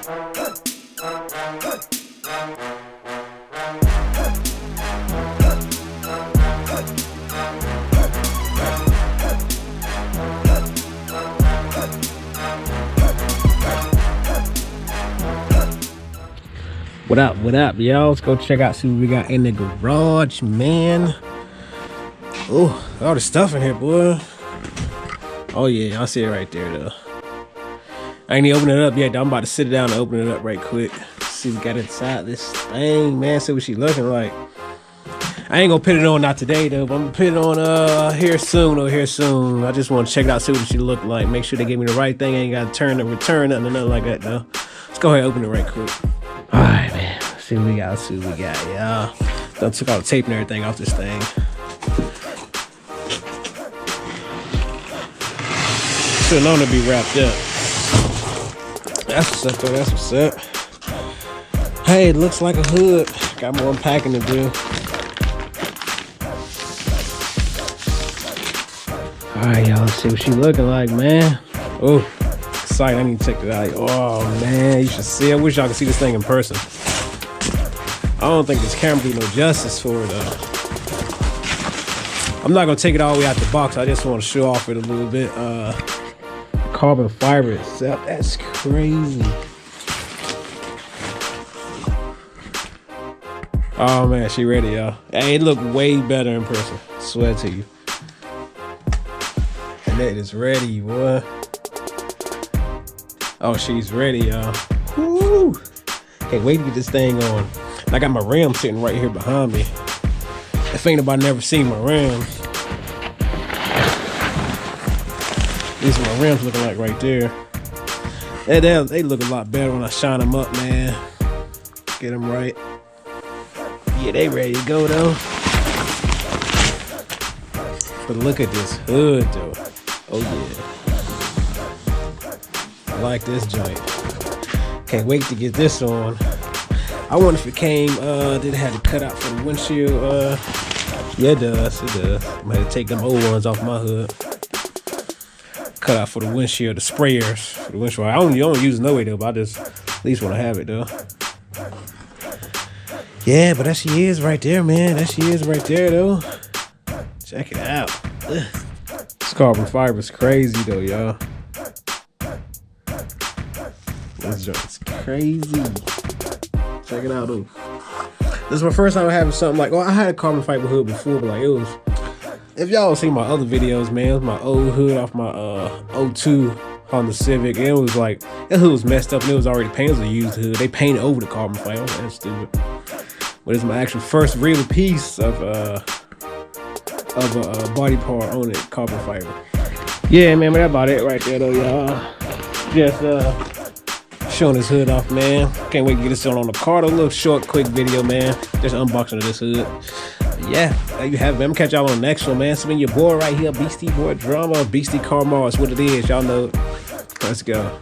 What up, y'all? Let's go check out, see what we got in the garage, man. Oh, all the stuff in here, boy. Oh yeah, I see it right there, though. I ain't even open it up yet, though. I'm about to sit down and open it up right quick. See what we got inside this thing, man. See what she looking like. I ain't gonna put it on not today, though, but I'm gonna put it on here soon. I just want to check it out, see what she look like. Make sure they give me the right thing. I ain't gotta turn and return nothing like that, though. Let's go ahead and open it right quick. All right, man. See what we got, y'all. Done took all the tape and everything off this thing. Should known to be wrapped up. That's what's up, though. That's what's up. Hey, it looks like a hood. Got more unpacking to do. All right, y'all. Let's see what she looking like, man. Oh, excited. I need to check it out. Oh, man. You should see. I wish y'all could see this thing in person. I don't think this camera do no justice for it, though. I'm not going to take it all the way out the box. I just want to show off it a little bit. Carbon fiber itself. That's crazy. Oh, man. She ready, y'all. Hey, it look way better in person. I swear to you. And it is ready, boy. Oh, she's ready, y'all. Woo! Can't wait to get this thing on. I got my rim sitting right here behind me. If ain't nobody never seen my rims. These are my rims looking like right there. They look a lot better when I shine them up, man. Get them right. Yeah, they ready to go, though. But look at this hood, though. Oh, yeah. I like this joint. Can't wait to get this on. I wonder if it came, did it have to cut out for the windshield? Yeah, it does. It does. I'm gonna have to take them old ones off my hood. Cut out for the windshield, the sprayers for the windshield. I don't use it no way, though, but I just at least want to have it, though. Yeah, but that she is right there, man. That she is right there, though. Check it out. Ugh. This carbon fiber is crazy, though, y'all. This joint's crazy. Check it out, though. This is my first time having something like, I had a carbon fiber hood before, but like it was, if y'all seen my other videos, man, it was my old hood off my 02 Honda Civic. And it was like, that hood was messed up and it was already painted. It was a used hood. They painted over the carbon fiber. That's stupid. But it's my actual first real piece of a body part on it, carbon fiber. Yeah, man, but that's about it right there, though, y'all. Just showing this hood off, man. Can't wait to get this on the car. A little short, quick video, man. Just unboxing of this hood. But yeah, there you have it, man. I'm gonna catch y'all on the next one, man. It's been your boy right here, BeastieBoyDrumma, Beastie Car Mars. What it is, y'all know. Let's go.